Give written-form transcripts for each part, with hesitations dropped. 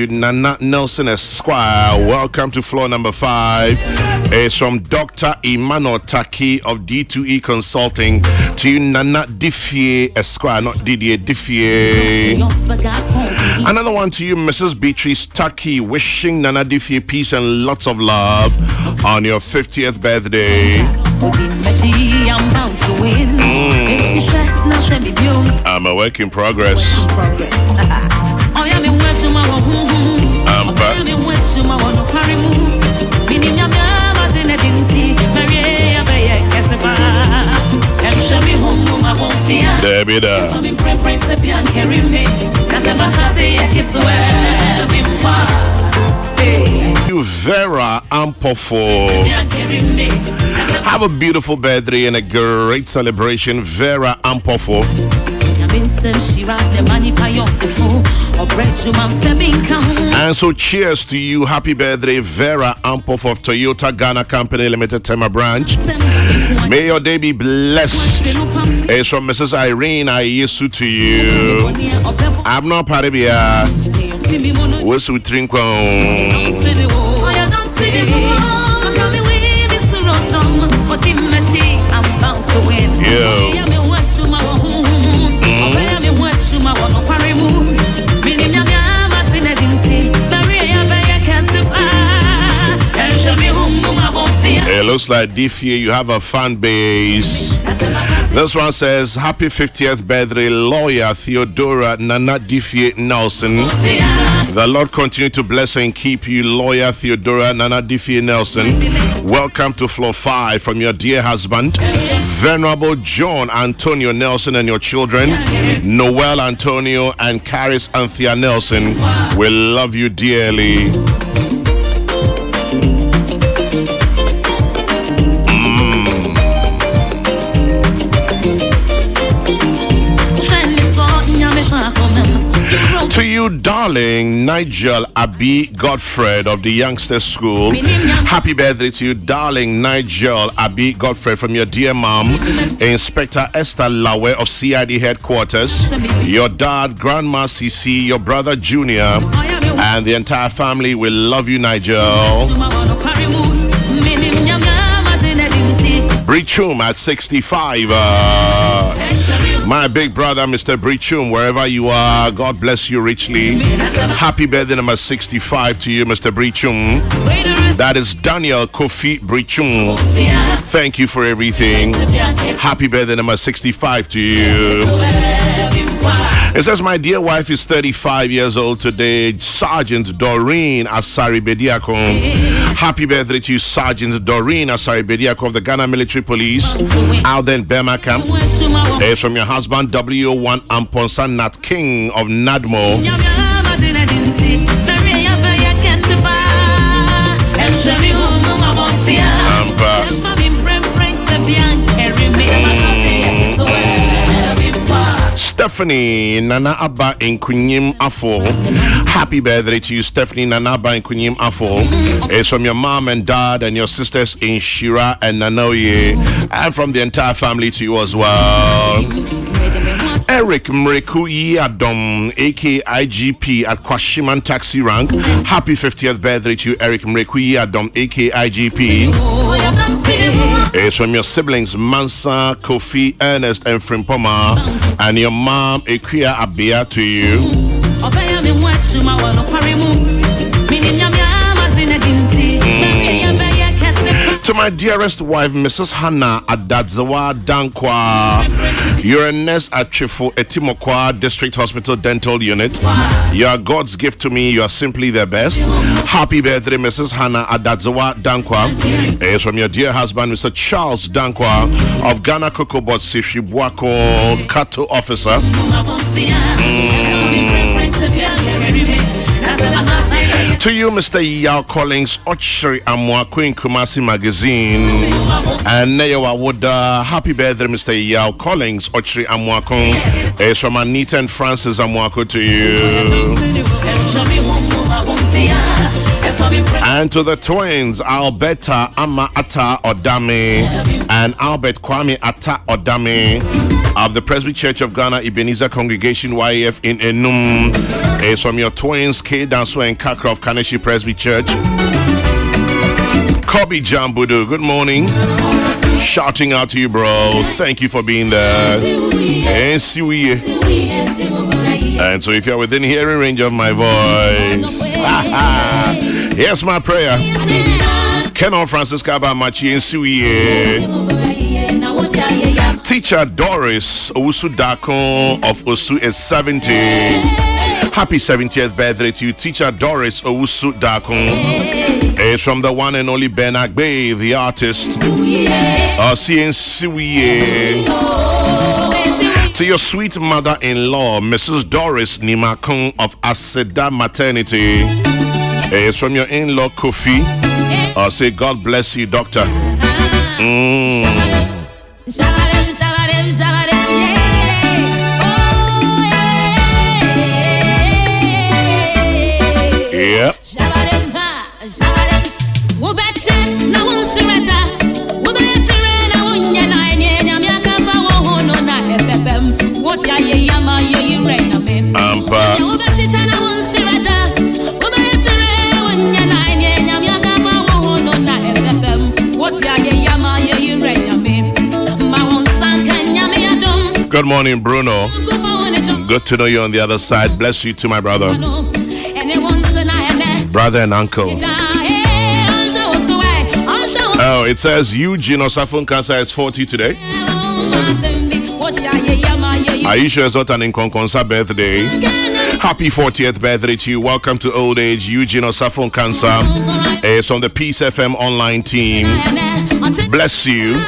Nana Nelson Esquire. Welcome to floor number 5. It's from Dr. Emmanuel Taki of D2E Consulting to Nana Diffie Esquire, not Didier Diffie. Another one to you, Mrs. Beatrice Taki, wishing Nana Diffie peace and lots of love on your 50th birthday. I'm a work in progress. You Vera Ampofo. Have a beautiful birthday and a great celebration, Vera Ampofo. And so cheers to you. Happy birthday, Vera Ampofo of Toyota Ghana Company Limited, Tema Branch. May your day be blessed. It's from Mrs. Irene Ayesu to you. I'm not Paribia. What's with Trinko? It looks like Diffie, you have a fan base. This one says, happy 50th birthday, lawyer Theodora Nana Diffie Nelson. The Lord continue to bless and keep you, lawyer Theodora Nana Diffie Nelson. Welcome to floor 5 from your dear husband, Venerable John Antonio Nelson, and your children, Noel Antonio and Caris Anthea Nelson. We love you dearly. To you, darling Nigel Abi Godfred of the Youngsters School. Happy birthday to you, darling Nigel Abi Godfred, from your dear mom, Inspector Esther Lawe of CID Headquarters, your dad, Grandma CC, your brother Junior, and the entire family. We love you, Nigel. Brichum at 65. My big brother, Mr. Brichum, wherever you are, God bless you richly. Happy birthday number 65 to you, Mr. Brichum. That is Daniel Kofi Brichum. Thank you for everything. Happy birthday number 65 to you. It says, my dear wife is 35 years old today, Sergeant Doreen Asari Bediako. Happy birthday to you, Sergeant Doreen Asari Bediako of the Ghana Military Police, out there in Burma Camp. It's from your husband, W1 Amponsa Nat King of Nadmo. Stephanie Nana Abba in Kunyim Afo. Happy birthday to you, Stephanie Nana Abba in Kunyim Afo. It's from your mom and dad and your sisters in Shira and Nanoye, and from the entire family to you as well. Eric Mreku Yadom, aka IGP at Kwashiman Taxi Rank. Happy 50th birthday to you, Eric Mreku Yadom, aka IGP. It's from your siblings Mansa, Kofi, Ernest, and Frimpoma, and your mom Ekuya Abia to you. To my dearest wife, Mrs. Hannah Adadzawa Dankwa, you're a nurse at Chifo Etimokwa District Hospital Dental Unit. You are God's gift to me. You are simply the best. Happy birthday, Mrs. Hannah Adadzawa Dankwa. It's from your dear husband, Mr. Charles Dankwa of Ghana Cocoa Board Sifibwako Kato Officer. To you, Mr. Yao Collins, Ochri Amwa Queen Kumasi Magazine. And Neyawa Woda, happy birthday, Mr. Yao Collins, Ochri Amwakon. It's from Anita and Francis Amwako to you. And to the twins, Alberta Ama Ata Odame and Albert Kwame Ata Odame of the Presby Church of Ghana Ebenezer Congregation YF in Enum. It's from your twins, K Danso and Kokrokoo of Kaneshi Presby Church. Kobe Jambudu, good morning. Shouting out to you, bro. Thank you for being there. And so if you're within hearing range of my voice, here's my prayer. Kenon Francis Kabamachi and Suye. Teacher Doris Owusu Dakon of Osu is 70. Happy 70th birthday to you, Teacher Doris Owusu Dakon. It's from the one and only Ben Agbe, the artist. To your sweet mother-in-law, Mrs. Doris Nimakon of Aseda Maternity. It's from your in-law, Kofi. Say, God bless you, doctor. Yep. Good morning, Bruno. Good to know you on the other side. Bless you too, my brother. Brother and uncle. Oh, it says Eugene Osafun Cancer is 40 today. Are you sure it's not an Inkonkonsa birthday? Happy 40th birthday to you. Welcome to Old Age, Eugene Osafun Cancer. It's from the Peace FM online team. Bless you.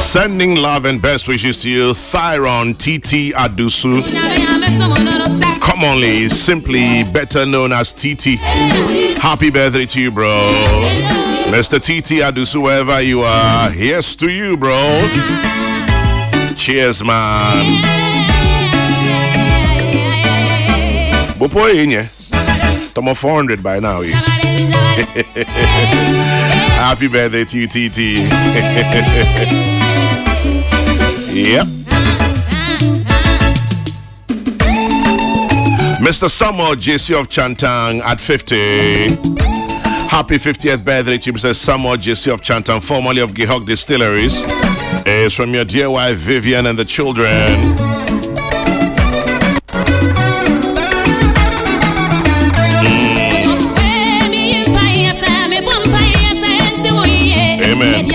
Sending love and best wishes to you, Thyron TT Adusu. Commonly, simply better known as TT. Happy birthday to you, bro. Mr. TT Adusu, wherever you are, here's to you, bro. Cheers, man. Bopo inye. Tomo 400 by now. Happy birthday to you, TT. Yep. Mr. Samuel JC of Chantang at 50. Happy 50th birthday to Mr. Samuel JC of Chantang, formerly of Gihok Distilleries. It's from your dear wife Vivian and the children. Amen.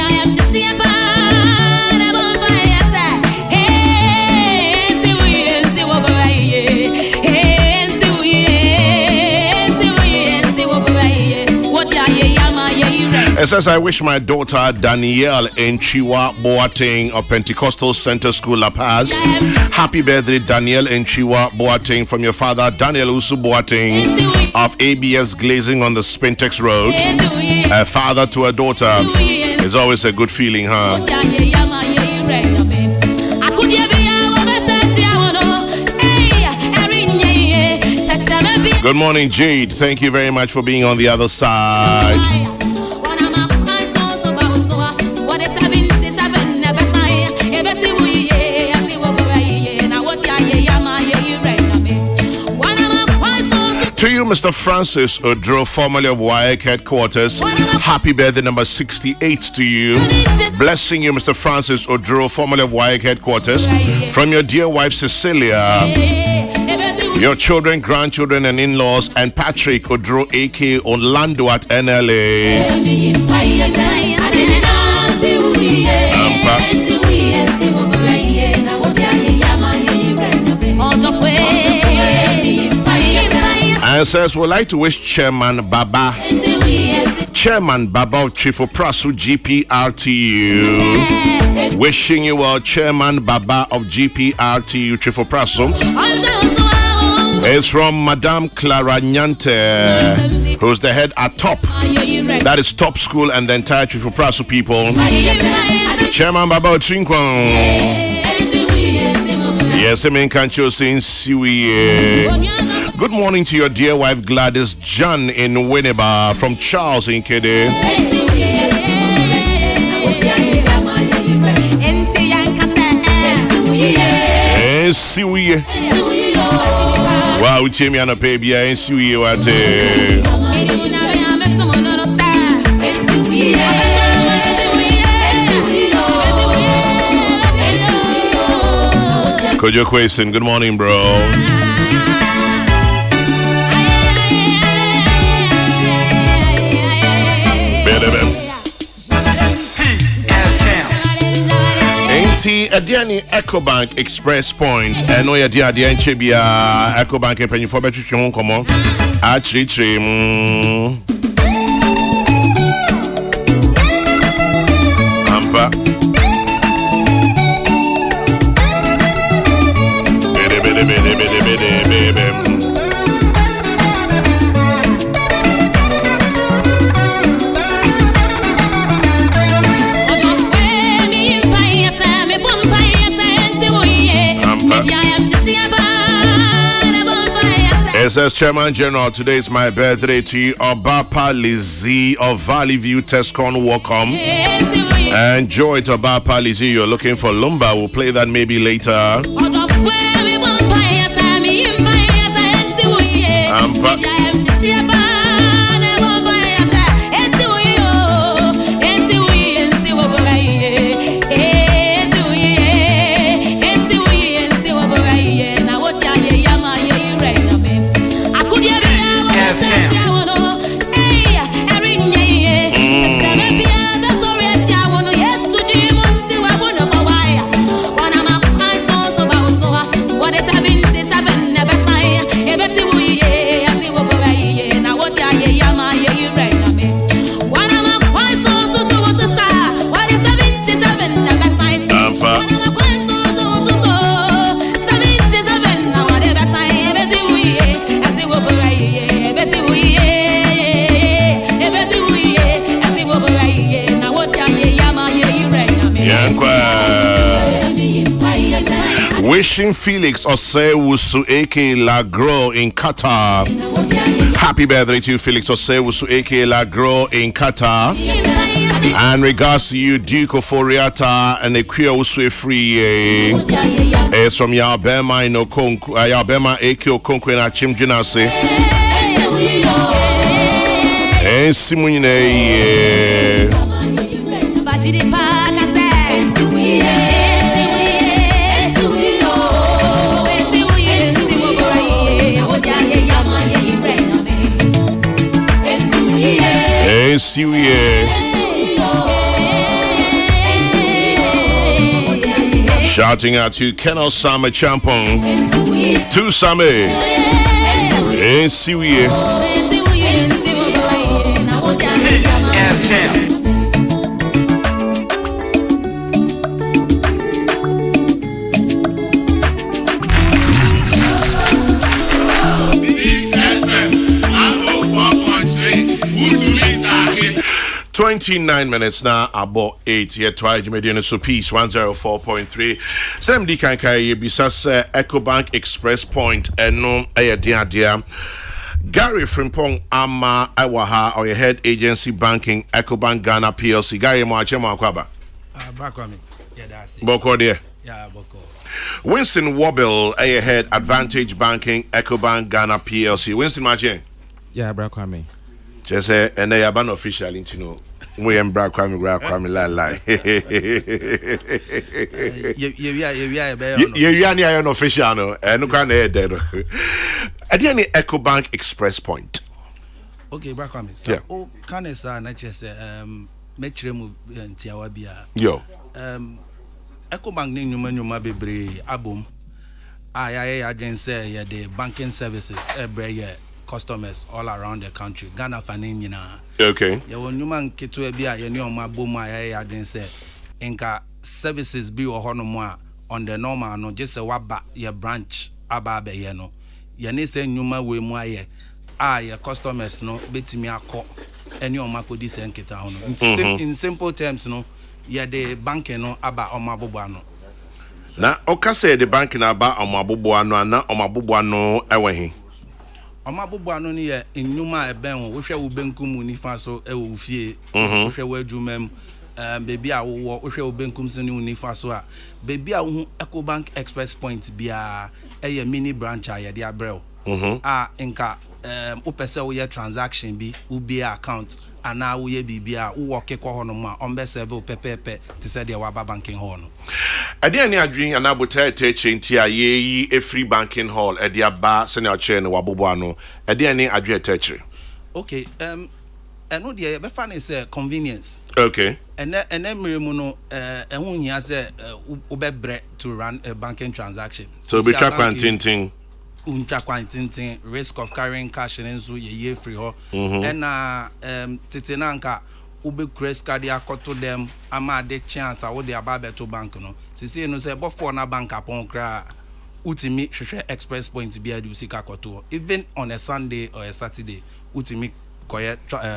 It says, I wish my daughter Danielle Enchiwa Boateng of Pentecostal Center School La Paz. Happy birthday, Danielle Enchiwa Boateng, from your father Daniel Usu Boateng of ABS Glazing on the Spintex Road. A father to a daughter. It's always a good feeling, huh? Good morning, Jade. Thank you very much for being on the other side. To you, Mr. Francis Odro, formerly of WAEC headquarters. Happy birthday number 68 to you. Blessing you, Mr. Francis Odro, formerly of WAEC headquarters. From your dear wife Cecilia, your children, grandchildren, and in-laws, and Patrick Odro, aka Orlando at NLA. And says, we'd like to wish Chairman Baba of Chief of Prasu GPRTU Wishing you well, Chairman Baba of GPRTU Trifopraso. It's from Madame Clara Nyante, who's the head at Top. That is Top School and the entire Trifopraso people. Chairman Baba Ochinkwan. Yes, I mean, can't you see? Good morning to your dear wife Gladys John in Winneba, from Charles in Kede. Wow, we came on a baby and see what Kojo Question, good morning, bro. Adiani EcoBank Express Point. I know you're the Chibia EcoBank and penny for better. Come on, actually, Ampa. Says Chairman General, today is my birthday to you. Obapa Lizzie of Valley View Tescon, welcome. Enjoy it, Obapa Lizzie. You're looking for Lumba. We'll play that maybe later. Wishing Felix Osewusu aka Lagro in Qatar. Happy birthday to you, Felix Osewusu aka Lagro in Qatar. And regards to you, Duke of Foriata and the Queer Uswe Free. It's from Yabema in Okonku, Yabema Eke Okonku in Achim Junase. And Simune. Shouting out to Kenel Sama Champong, to Same, and Siwie. 29 minutes now, about 8 here to Median so Peace 104.3. Sam D can carry Bisas EcoBank Express Point and no dear. Gary Frimpong Ama Awaha or your head agency banking EcoBank Ghana PLC. Gary Moachema Kwaba. Bakwami. Yeah, that's it. Boko dear. Yeah, Boko. Winston Wobble, your head Advantage Banking EcoBank Ghana PLC. Winston Mache. Yeah, Bakwami. Just say and they are ban official into no. We am Bakwami lie. You are official no and no can head there. At the end EcoBank Express Point. Okay, Bakwami. So oh can is na just metrem ntiawabia. Yo. EcoBank ni nyuma bebre abom. I didn't say yeah the banking services every customers all around the country. Ghana fanin. Okay. Yeah, when you man keto bia ye ni o ma bom I didn't say inka services bi wɔ hɔ no mu a on the normal no just a waba your branch aba be ye no ye ne se nnwuma we mu aye your customers no betimi akɔ any omakodi se nketa ho no in simple terms no ye the bank no aba omabobo ano na oka say the bank na aba omabobo ano ana omabobo ano ewe he omabobo ano ne ye nnwuma eben ho wo hwɛ wo benkum nifa so e wo fie wo hwɛ wo adwumam baby a wo hwɛ wo benkum so ne nifa so a baby a wo Ecobank Express Point bia e mini branch a ye de abrɛw nka wo pese wo ye transaction bi wo bi account ana wo ye bibia wo work kɔ hɔ no ma on be serve wo pepepe to say de wa banking hall no ade ani adwin ana bota techenti a ye yi free banking hall e de aba se na che ne wabobo ano ade ani adwe techere okay eno de be fa ne say convenience okay and mmere no ehun hia say wo be bre to run a banking transaction so be track quantintin untra quantintin risk of carrying cash in so ye free ho and tete na nka wo be credit card akoto dem ama de chance a wo de aba beto bank no sisi no say before na bank upon kra utimi hwehwe express point bia de usika koto even on a Sunday or a Saturday utimi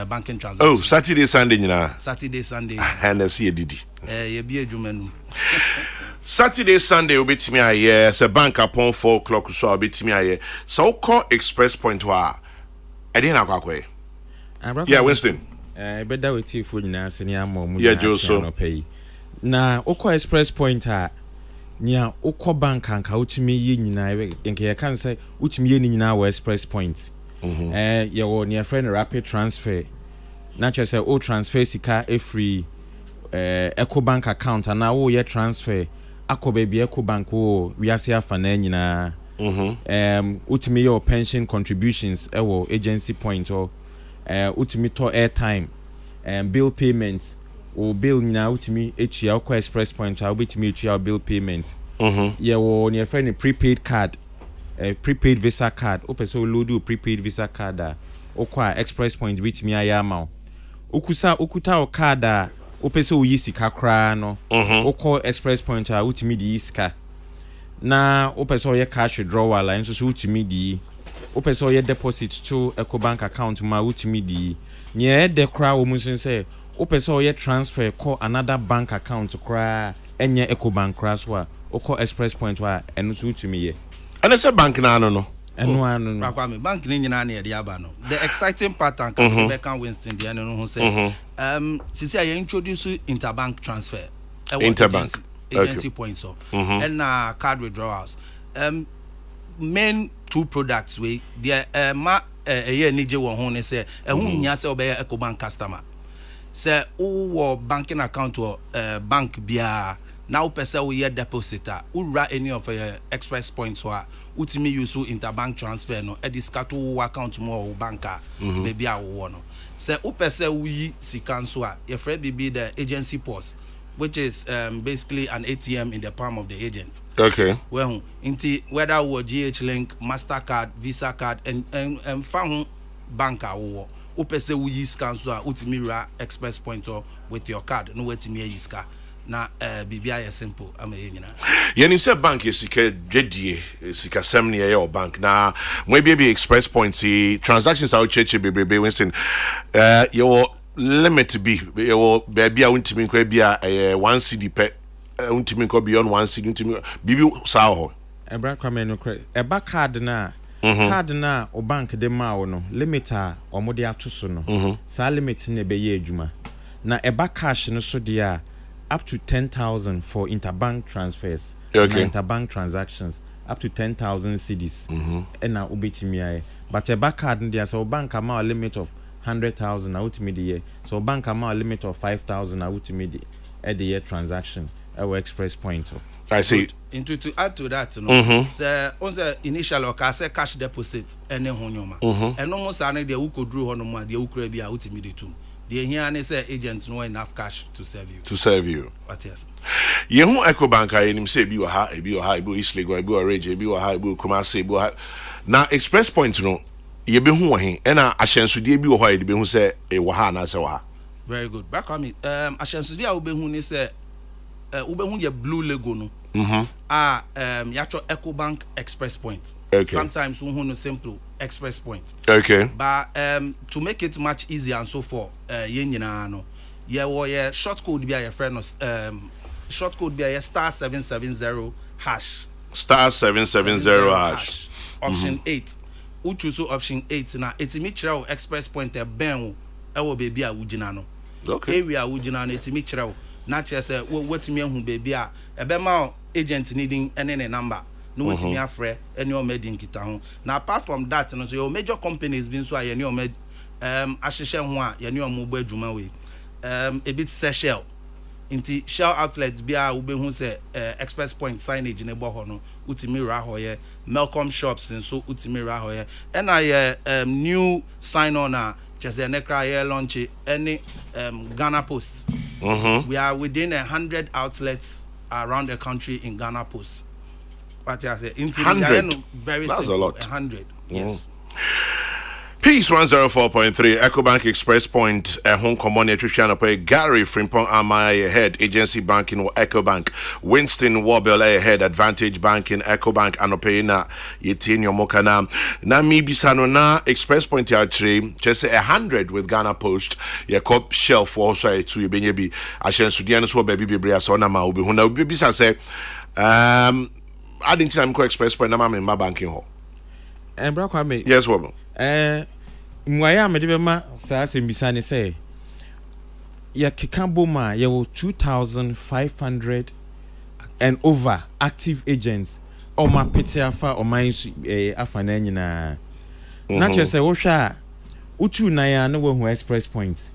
banking transaction. Oh, Saturday, Sunday, Saturday, Sunday. And I see a didi. You be a Jumanu. Saturday, Sunday, will be to me. Yes, a bank upon 4 o'clock, so I'll be to me. So call Express Point. I didn't have a way. Yeah, Winston. Better with you for now, senior mom. Yeah, Joe. Pay. Now, Oko Express Point. Nya Oko Bank and Kautimi Yin, I can say, which me in our Express Point. Your near friend rapid transfer. Naturally, say oh transfer sika free Ecobank account and now ye transfer. Ako baby Ecobank oh we are see afana nyina. Utimi your pension contributions ewo agency point or utimi to airtime bill payments or bill nyina utimi etua Oko Express Point a ubitimi etua bill payment. Your near friend prepaid card. A prepaid Visa card. Open so load prepaid Visa card. Okwa Express Point with me ayama. Ukuta o card. Open so yi sika kra no. Oko Express Point with me di sika. Na open so ye cash withdrawal line so with me di. Open so ye deposit to Ecobank account ma with me di. Nye de kra wo musun say open so ye transfer call another bank account kra enye Ecobank kra so Oko Express Point wa enu so with me ye. And I said bank na no. And bank ni nyina na e aba no. The exciting part and can Winston the no who say since I introduce interbank transfer. Interbank agency points so. And card withdrawals. Main two products we the ma ye ni je won ho ne say hu nya say obey Ecobank customer. Say wo banking account or bank bia now person we depositor who any of Express Points who utimi use interbank transfer no e discato account more banker maybe a no say who person we sika so a your friend be the agency post which is basically an ATM in the palm of the agent. Okay. Well, inti whether we GH Link, Mastercard, Visa card and found banker who person we use scan so utimi Express Point or with your card no way to me iska. Na BBI is simple. I'm a union. You say bank is sika jedie sika semni your bank na maybe Express Point transactions out church baby Winston your limit be your baby I want to make be 1 CD per want to make beyond 1 CD to bibi saw Ebra kwame no credit e ba card na o bank de ma wo no limit a omode ato so no sa limit na be ye adwuma na e ba cash no so dia up to 10,000 for interbank transfers, interbank transactions, up to 10,000 cedis. And now ubitimi but a back card there, so bank amount limit of 100,000 out to year. So bank amount limit of 5,000 out to at the year transaction. Our Express Point. I see. To add to that, no, so on the initial or cash deposit and then and almost any the who could draw on the who could be out immediately. The here and say agents no enough cash to serve you. To serve you. But yes. You who Ecobank I him say be wa ha, be wa ha, be East Lagos, be wa Rage, be wa ha, be Kumasi, be wa. Now Express Point no, you be who he, and ashensude be wa be who say e wa ha na say wa. Very good. Back on me. Ashensude I will be who say ube your blue logo no. Yacho EcoBank Express Point. Okay. Sometimes we no simple Express Point. Okay. But to make it much easier and so forth, no. Yeah, short code be a friend short code be a *770# *770# hash. Option 8. Who choose option 8 na etimi kyerɛ Express Point ben wo baby a wugina no. Okay. Area wugina no etimi kyerɛ wo na kyerɛ sɛ wetimi ahu baby a ebema agent needing any number no wetimi afrɛ any o made nkita ho. Na apart from that no so your major companies bin so a ye ne o made ahyehyɛ ho a ye ne o mo bɔ adwuma we a bit Shell inti Shell outlets bia wobɛhu sɛ Express Point signage ne bɔ hɔ no utimi ra hɔ ye Melcom shops nso utimi ra hɔ ye ɛna ye new sign on a kyerɛ ne kra ye launch any Ghana Post. We are within 100 outlets around the country in Ghana Post. But I say 100. Very That's simple, a lot. 100. Yes. Peace 104.3 EcoBank Express Point home common nutrition pay Gary Frimpong Amaya head agency banking or EcoBank Winston Warbell head Advantage Banking EcoBank anope na yetin your mokana na mi bisano na Express Point ya tre just 100 with Ghana Post ya cop shelf also to you benye bi ahyen sudian so baby bebre aso na ma obi hu na obi bisa say I didn't time ko Express Point na ma me banking ho bra kwa me yes woman mwaya me de ma saa sembisa ne say ya keka boma ya wo 2500 and over active agents o ma pete afa o man afa na nyina na che say wo hwa utu na ya na wo hu Express Point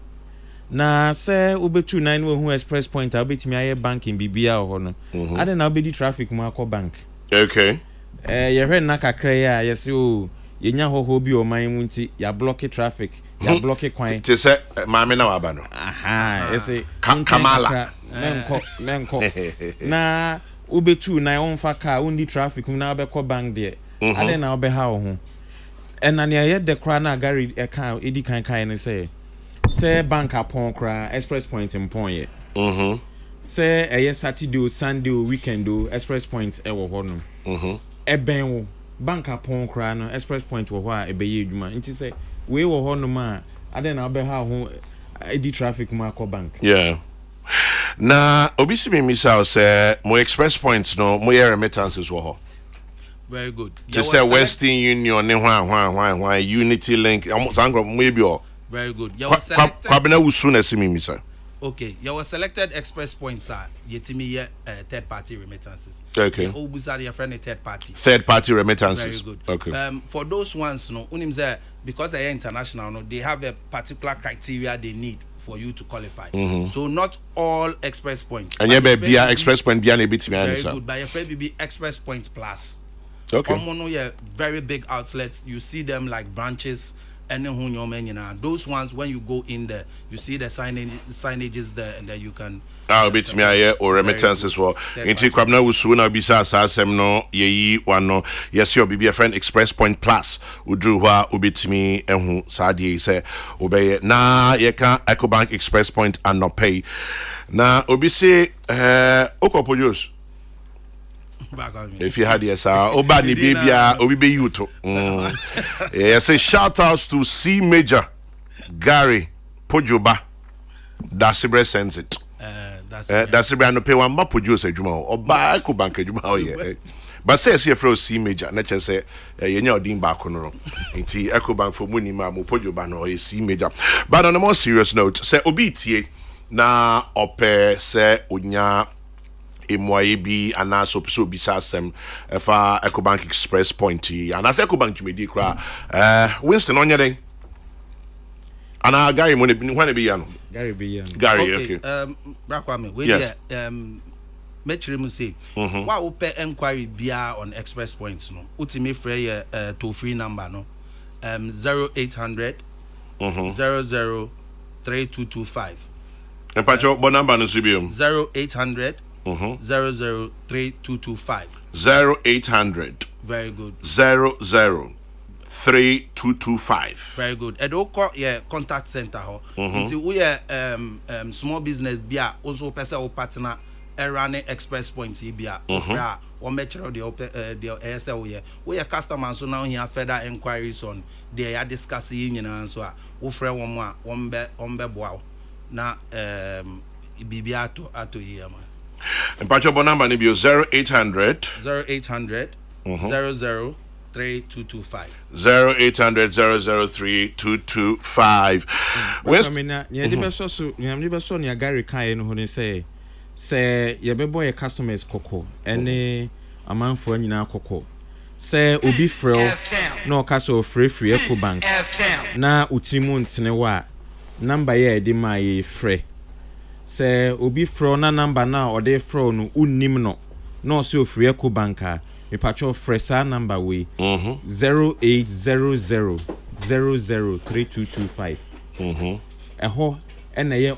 na say obetu na wo hu Express Point a obetimi aye banking bibia ho no ade na obedi traffic mu akọ bank. Okay. Ye hwe na kakra ya ye say o yenya hoho bi o man mu nti ya block traffic ya block kwan te se maame na waba no ese Kamala menko na ubetu na onfa car undi traffic na obekọ bank there ade na obeha ho ena ne ye de kra na gari e kan edi kan ne say bank apon kra Express Point mpon ye say eye Saturday o Sunday o weekend o Express Point e wo ho no eben wo bank apon kra no Express Point wo ho a ebeye adwuma nti say we wo ho no ma ade na obeha ho edi traffic mu akọ bank. Yeah. Na obisi mi misa say mo Express Points no mo ye remittances wo ho. Very good. To say Western Union ne hwan Unity Link sangro mo e bi o. Very good. You were selected. Kwabena wusu na simi misa. Okay, you were selected Express Points are yetimi third party remittances. Okay. Obusa your friend a third party. Third party remittances. Very good. Okay. For those ones no unim say because they are international no they have a particular criteria they need for you to qualify. So not all Express Points. And yeah be Express Point bia na ebitimi very answer. good. But your friend be Express Point Plus. Okay. Omono very big outlets. You see them like branches. Those ones when you go in there you see the signages there and then you can bit me aye or remittances well inti kwabna wusu na bisa asasem no yeyi wano yes your bibi friend Express Point Plus udru hwa obetimi ehu saade say obeye na ye kan EcoBank Express Point and not pay na obi say okopojos if you had yes obani bibia obi be you to yes say shout outs to C Major Gary Pojoba Dasibre sends it Dasibre no pay one ma produce adwuma oba EcoBank adwuma o ye but say see for C Major na che say yenya odin ba ko no nti EcoBank for muni ma mo Pojoba no e C Major but on a more serious note say obi tie na ope say onya emwaye bi ana so bisa asem efa EcoBank Express Point and as EcoBank tumedi kra Winston onye den ana Gary mo ne be ya no Gary okay Brakwame we there metri mu say wa wo pe enquiry bia on Express Point no utimi free ye toll free number no 0800 00 3225 empacho bo number no so biom 0800 003225 0800 very good 003225 very good edo call yeah contact center ho until we small business bia also person or partner running express points ibia ofra one metro the ASL we customer so now here further inquiries on they are discussing nyina so a wo frɛ wɔn a wɔn bɛ boa na bibia ato here man mpacho bo number ni bio 0800 00 3225 0800 003 West mina ye de beso so nyam de beso ne Gary kan no ho ne say ye bebo ye customers koko ene amanfo anyina koko say obi frɛ no ka so free Ecobank na utimu ntene wa number ye de ma ye frɛ say obi frɛ na number na o de frɛ no unnim no so free Ecobank a me patcho fresa number we 0800 003225 eho ena ye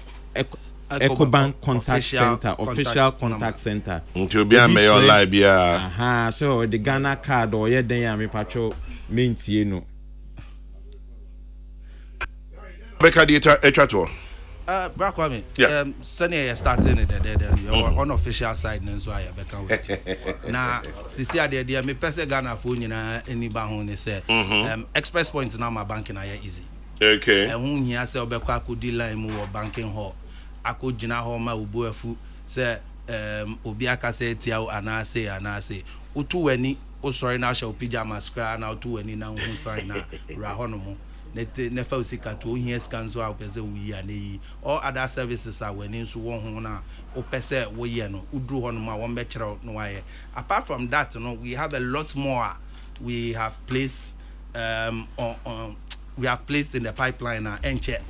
Ecobank contact center official contact center until be am your live bia so the Ghana card or ye den ya me patcho mentie no beka di etrato Brakwame, senior starting the unofficial side so I beka na sisi ade dia me pese Ghana fo nyina eni ba ho ne say express point na my banking na easy okay e hu hia say obekwa akodi line mu wo banking hall akogina ho ma ubuafu say obi aka say tia anase utu wani o sorry na sha pijama scra na utu wani na hu sign na ra ho no mo ne fa usika to hia scan so a pese wi ya nei all other services are when so won ho na o pese wo ye no udru ho no ma won be kire no wa ye apart from that no we have a lot more we have placed we have placed in the pipeline na enche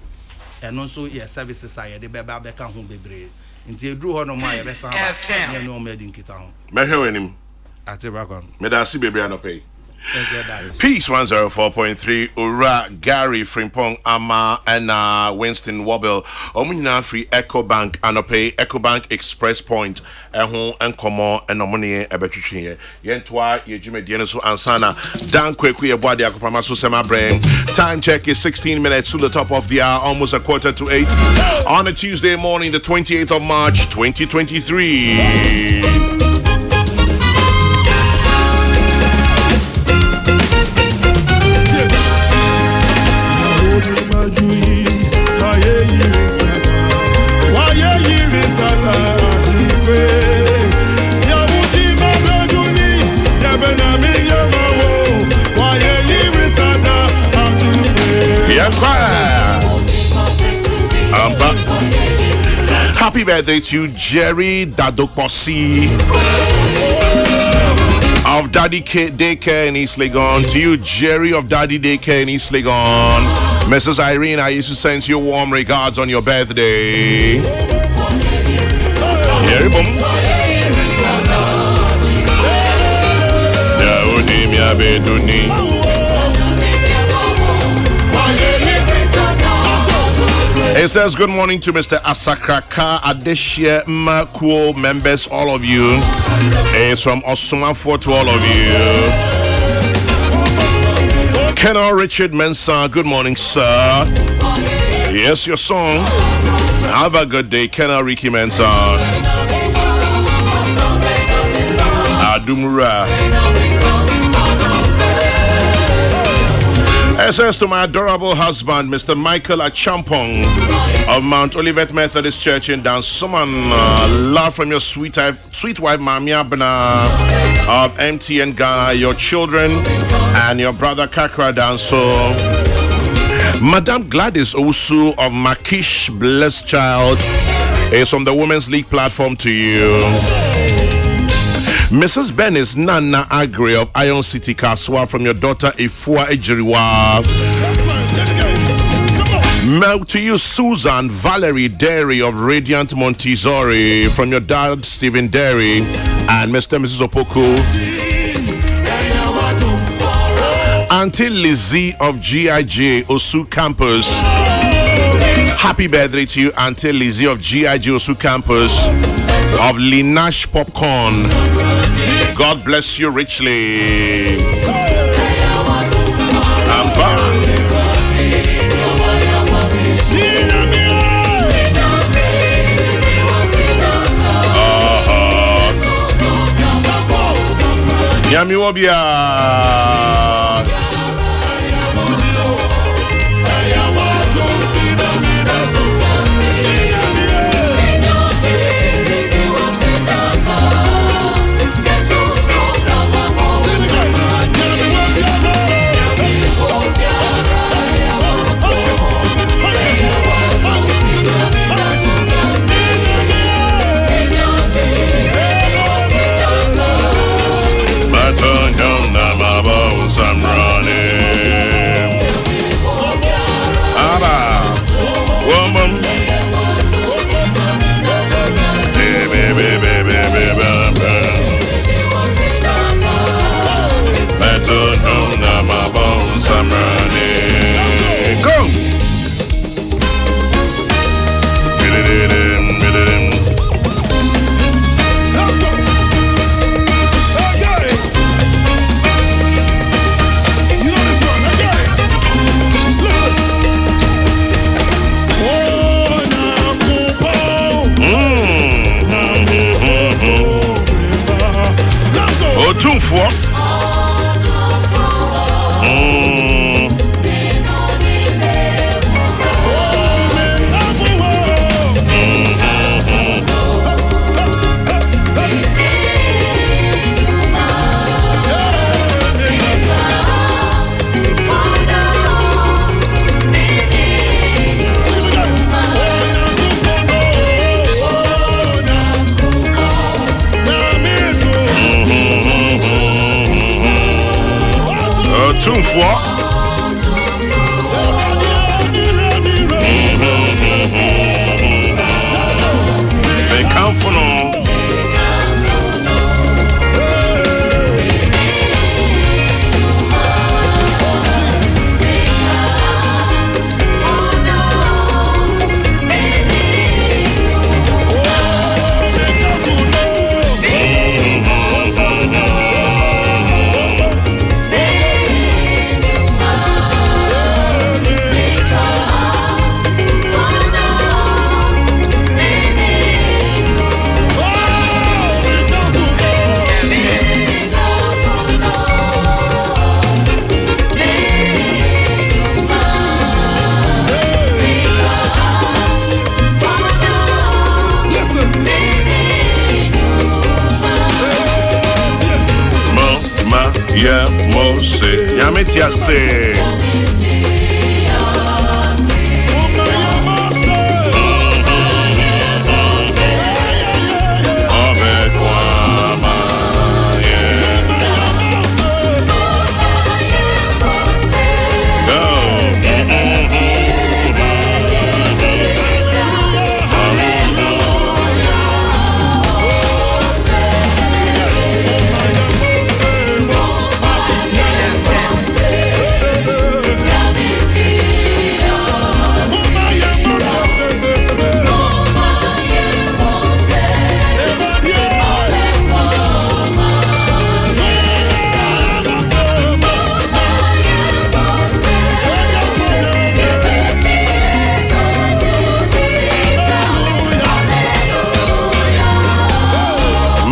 and also your services are the beba beka ho bebre nti edru ho no ma ye be san ba ne no me din kita ho me hwe wenim ate bakon me da si bebre anopay Peace 104.3 Ura Gary Frimpong Ama and Winston Wobble Omina free Ecobank Anope Ecobank Express Point Ehon and Komo and Omoni Ebetri Yentwa Yejume Dienso Ansana Dan Kweku Yebwadi Akopamaso Sema Brain. Time check is 16 minutes to the top of the hour, almost 7:45 on a Tuesday morning, the 28th of March 2023. Happy birthday to Jerry Dadoposi of Daddy Daycare in East Legon. To you, Jerry of Daddy Daycare in East Legon. Mrs. Irene, I used to send you warm regards on your birthday. It says good morning to Mr. Asakraka Adeshia Makuo members, all of you. It's from Osumafo to all of you. Kenner Richard Mensah, good morning, sir. Yes, your song. Have a good day, Kenner Ricky Mensah. Adumura. It says to my adorable husband, Mr. Michael Achampong of Mount Olivet Methodist Church in Dansoman. Love from your sweet wife, Mami Abna of MTN Ghana, your children, and your brother Kakra Danso. Madam Gladys Osu of Makish Blessed Child is from the Women's League platform to you. Mrs. Benis Nana Agri of Iron City Kaswa from your daughter Ifua Ejiriwa. To you, Susan Valerie Derry of Radiant Montessori from your dad Stephen Derry and Mr. and Mrs. Opoku. Auntie Lizzie of GIJ Osu Campus. Happy birthday to you, Auntie Lizzie of GIJ Osu Campus of Linash Popcorn. God bless you richly. I'm back. Yami Wobia. I'm running. Abba, woman. Baby, baby, baby, baby. Better know that my bones I'm running. Go. Two for two for they come for no. Yeah, Mose, Yametia say.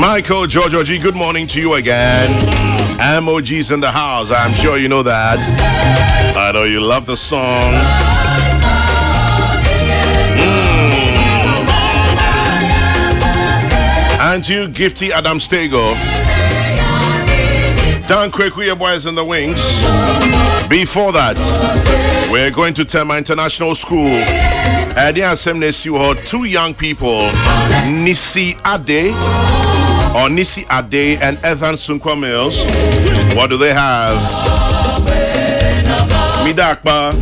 Michael Jojo G, good morning to you again. MOG's in the house. I'm sure you know that. I know you love the song. And you, Gifty Adam Stego. Dan Kokrokoo boys in the wings. Before that, we're going to Tema International School. Two young people, Nisi Ade and Ethan Sunkwa Mills. What do they have? Midakba.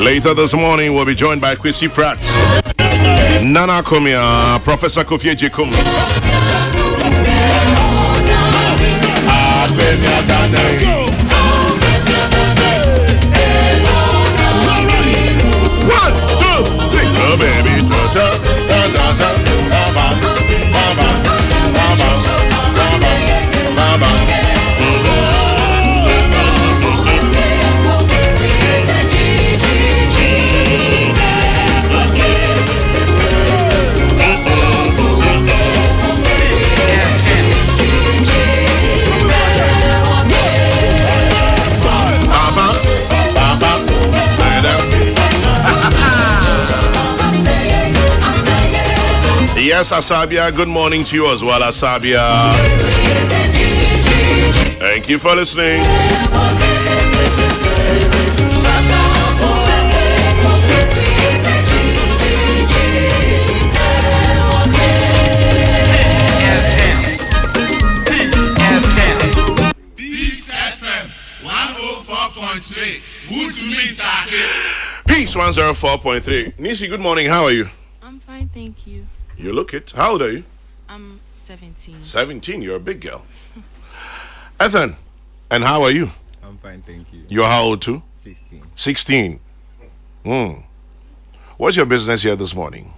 Later this morning, we'll be joined by Kwesi Pratt, Nana Komia, Professor Kofi Ejekum. Yes, Asabia, good morning to you as well, Asabia. Thank you for listening. Peace 104.3. Nisi, good morning. How are you? I'm fine, thank you. You look it. How old are you? I'm 17. 17. You're a big girl. Ethan, and how are you? I'm fine, thank you. You're how old too? 16. 16. What's your business here this morning?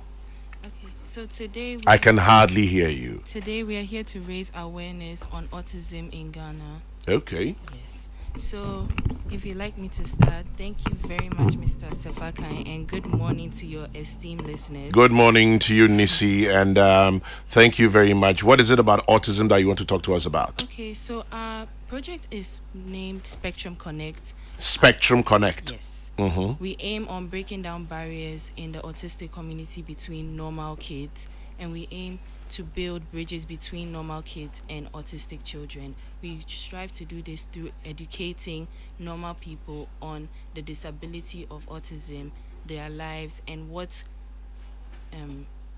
Okay, so today I can hardly hear you. Today we are here to raise awareness on autism in Ghana. Okay. Yes. So, if you'd like me to start, thank you very much, Mr. Safakai, and good morning to your esteemed listeners. Good morning to you, Nisi, and thank you very much. What is it about autism that you want to talk to us about? Okay, so our project is named Spectrum Connect. Spectrum Connect. Yes. Mm-hmm. We aim on breaking down barriers in the autistic community between normal kids, and we aim to build bridges between normal kids and autistic children. We strive to do this through educating normal people on the disability of autism, their lives, and what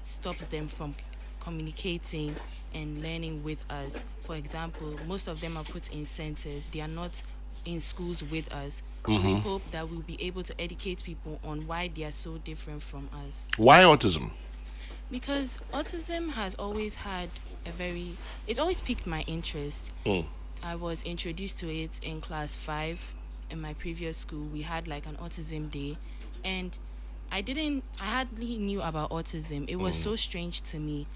stops them from communicating and learning with us. For example, most of them are put in centers. They are not in schools with us. So we hope that we'll be able to educate people on why they are so different from us. Why autism? Because autism has always had it's always piqued my interest. I was introduced to it in class 5 in my previous school. We had like an autism day, and I hardly knew about autism. It was so strange to me.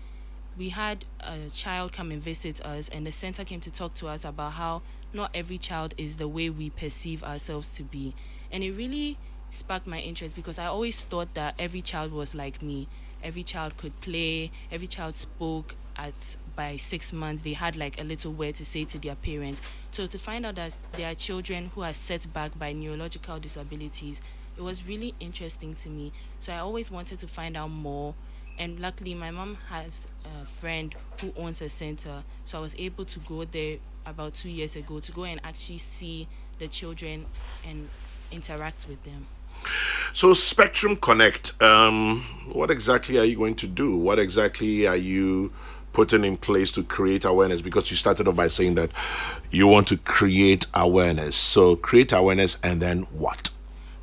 We had a child come and visit us, and the center came to talk to us about how not every child is the way we perceive ourselves to be. And it really sparked my interest because I always thought that every child was like me. Every child could play, every child spoke by 6 months. They had like a little word to say to their parents. So to find out that there are children who are set back by neurological disabilities, it was really interesting to me. So I always wanted to find out more. And luckily, my mom has a friend who owns a center. So I was able to go there about 2 years ago to go and actually see the children and interact with them. So Spectrum Connect, what exactly are you going to do? What exactly are you putting in place to create awareness? Because you started off by saying that you want to create awareness. So create awareness and then what?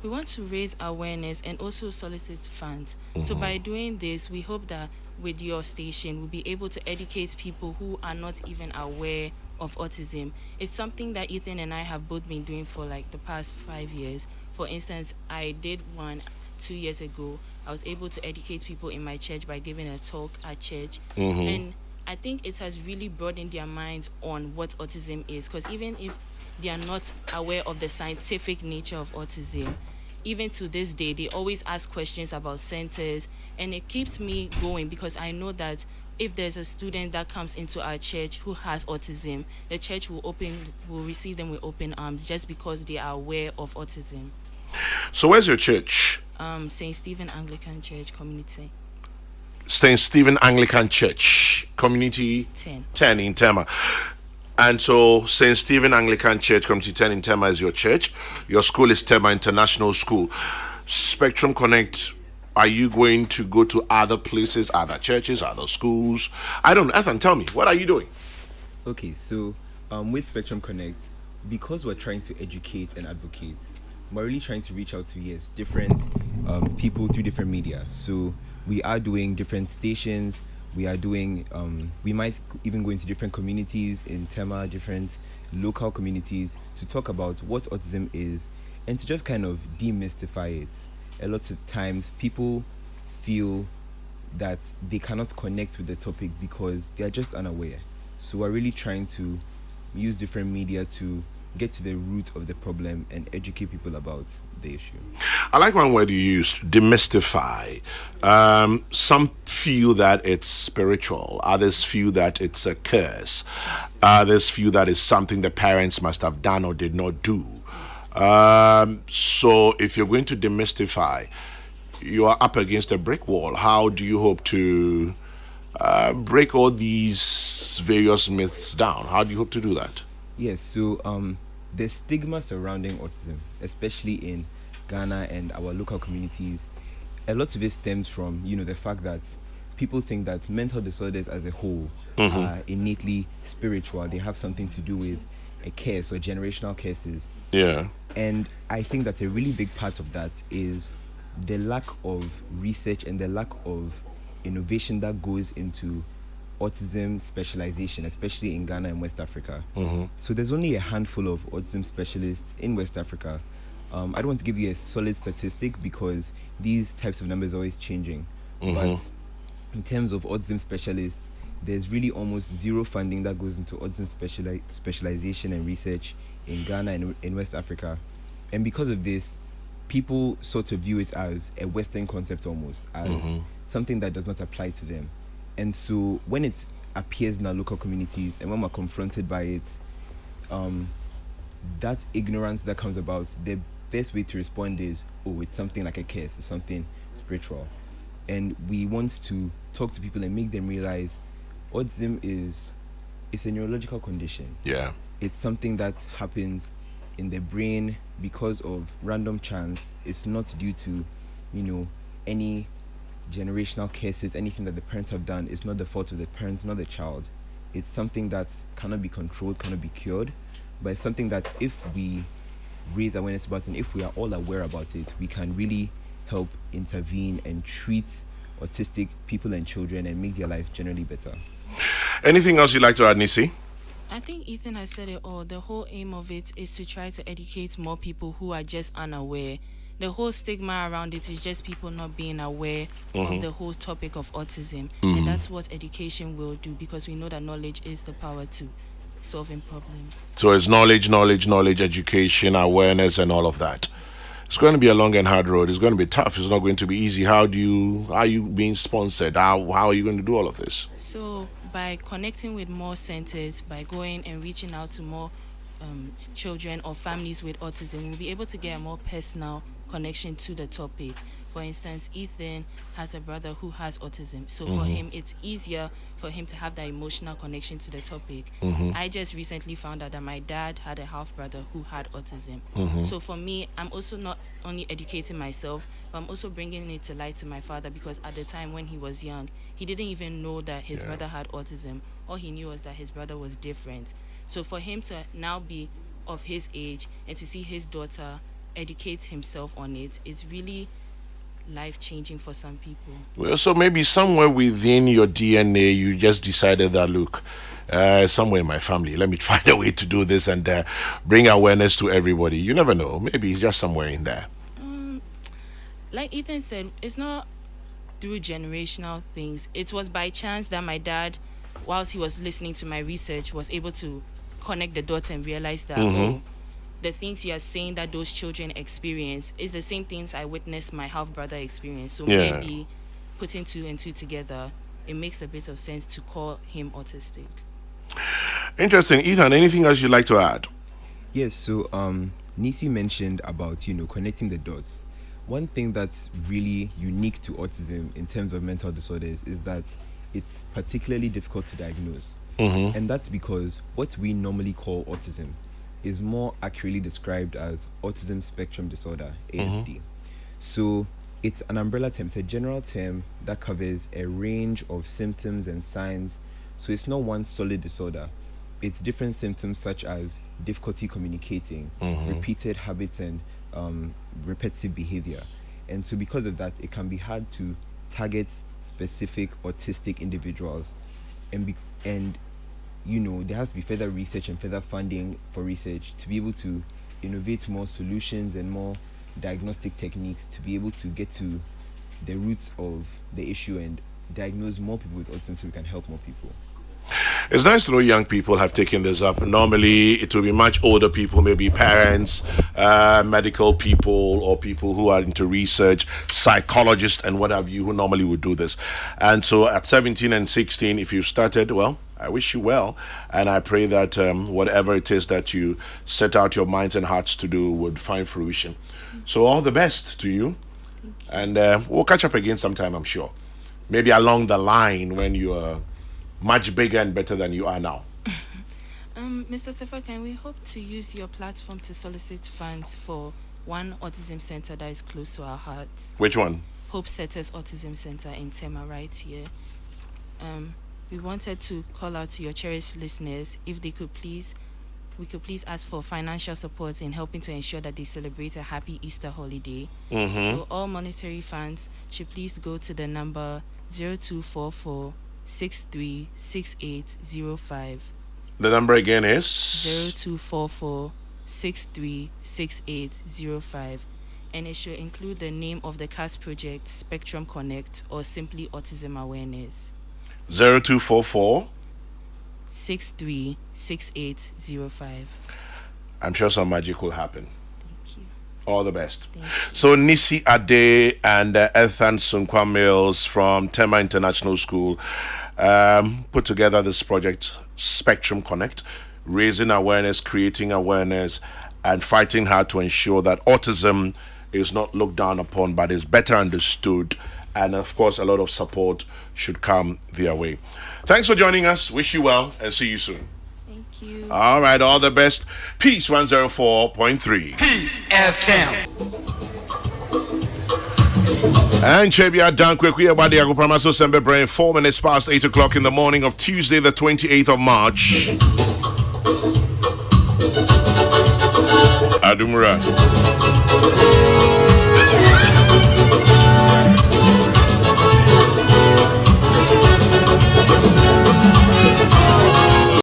We want to raise awareness and also solicit funds. So by doing this, we hope that with your station, we'll be able to educate people who are not even aware of autism. It's something that Ethan and I have both been doing for like the past 5 years. For instance, I did one 2 years ago. I was able to educate people in my church by giving a talk at church. And I think it has really broadened their minds on what autism is. Because even if they are not aware of the scientific nature of autism, even to this day, they always ask questions about centers. And it keeps me going because I know that if there's a student that comes into our church who has autism, the church will receive them with open arms just because they are aware of autism. So where's your church? St. Stephen Anglican Church Community. St. Stephen Anglican Church Community 10 in Tema. And so St. Stephen Anglican Church Community 10 in Tema is your church. Your school is Tema International School. Spectrum Connect, are you going to go to other places, other churches, other schools? I don't know. Ethan, tell me, what are you doing? Okay, so with Spectrum Connect, because we're trying to educate and advocate, we're really trying to reach out to different people through different media. So we are doing different stations. We are doing, we might even go into different communities in Tema, different local communities to talk about what autism is and to just kind of demystify it. A lot of times people feel that they cannot connect with the topic because they are just unaware. So we're really trying to use different media to get to the root of the problem and educate people about the issue. I like one word you used, demystify. Some feel that it's spiritual. Others feel that it's a curse. Others feel that it's something the parents must have done or did not do. So if you're going to demystify, you are up against a brick wall. How do you hope to break all these various myths down? How do you hope to do that? Yes, so the stigma surrounding autism, especially in Ghana and our local communities, a lot of it stems from, the fact that people think that mental disorders as a whole are innately spiritual. They have something to do with a curse or generational curses. Yeah. And I think that a really big part of that is the lack of research and the lack of innovation that goes into autism specialization, especially in Ghana and West Africa. So there's only a handful of autism specialists in West Africa. I don't want to give you a solid statistic because these types of numbers are always changing. But in terms of autism specialists, there's really almost zero funding that goes into autism specialization and research in Ghana and in West Africa. And because of this, people sort of view it as a Western concept almost, as something that does not apply to them. And so when it appears in our local communities and when we're confronted by it, that ignorance that comes about, the best way to respond is, oh, it's something like a curse, it's something spiritual. And we want to talk to people and make them realize autism it's a neurological condition. Yeah. It's something that happens in the brain because of random chance. It's not due to, any generational cases, anything that the parents have done. It's not the fault of the parents, not the child. It's something that cannot be controlled, cannot be cured, but it's something that if we raise awareness about and if we are all aware about it, we can really help intervene and treat autistic people and children and make their life generally better. Anything else you'd like to add, Nisi? I think Ethan has said it all. The whole aim of it is to try to educate more people who are just unaware. The whole stigma around it is just people not being aware of the whole topic of autism. And that's what education will do, because we know that knowledge is the power to solving problems. So it's knowledge, education, awareness, and all of that. It's going to be a long and hard road. It's going to be tough. It's not going to be easy. How are you being sponsored? How are you going to do all of this? So by connecting with more centers, by going and reaching out to more children or families with autism, we'll be able to get a more personal connection to the topic. For instance, Ethan has a brother who has autism, so for him it's easier for him to have that emotional connection to the topic. I just recently found out that my dad had a half brother who had autism. So for me, I'm also not only educating myself, but I'm also bringing it to light to my father, because at the time when he was young, he didn't even know that his brother had autism. All he knew was that his brother was different. So for him to now be of his age and to see his daughter educate himself on it is really life-changing for some people. Well, so maybe somewhere within your DNA, you just decided that, look, somewhere in my family, let me find a way to do this and bring awareness to everybody. You never know. Maybe it's just somewhere in there. Like Ethan said, it's not through generational things. It was by chance that my dad, whilst he was listening to my research, was able to connect the dots and realize that the things you are saying that those children experience is the same things I witnessed my half brother experience. So maybe putting two and two together, it makes a bit of sense to call him autistic. Interesting. Ethan, anything else you'd like to add? Yes, so Nisi mentioned about, connecting the dots. One thing that's really unique to autism in terms of mental disorders is that it's particularly difficult to diagnose. And that's because what we normally call autism is more accurately described as autism spectrum disorder, ASD. So it's an umbrella term, it's a general term that covers a range of symptoms and signs. So it's not one solid disorder. It's different symptoms such as difficulty communicating, repeated habits, and repetitive behavior. And so because of that, it can be hard to target specific autistic individuals. And there has to be further research and further funding for research to be able to innovate more solutions and more diagnostic techniques to be able to get to the roots of the issue and diagnose more people with autism so we can help more people. It's nice to know young people have taken this up. Normally, it will be much older people, maybe parents, medical people, or people who are into research, psychologists, and what have you, who normally would do this. And so at 17 and 16, if you started, well, I wish you well, and I pray that whatever it is that you set out your minds and hearts to do would find fruition. So all the best to you, and we'll catch up again sometime, I'm sure. maybe along the line when you are much bigger and better than you are now? Mr. Sefa, we hope to use your platform to solicit funds for one autism center that is close to our hearts. Which one? Hope Setters Autism Center in Tema, right here. We wanted to call out to your cherished listeners if we could please ask for financial support in helping to ensure that they celebrate a happy Easter holiday. So all monetary funds should please go to the number 0244 636805. The number again is 0244 636805. And it should include the name of the CAS project, Spectrum Connect, or simply Autism Awareness. 0244. 636805. I'm sure some magic will happen. Thank you. All the best. Thank you. So Nisi Ade and Ethan Sunkwa Mills from Tema International School put together this project, Spectrum Connect, raising awareness, creating awareness, and fighting hard to ensure that autism is not looked down upon but is better understood. And of course, a lot of support should come their way. Thanks for joining us. Wish you well and see you soon. Thank you. All right, all the best. Peace 104.3. Peace FM. And Chebia done quickly about the Agopramaso Sembe Brain, 4 minutes past 8 o'clock in the morning of Tuesday, the 28th of March. Adumura.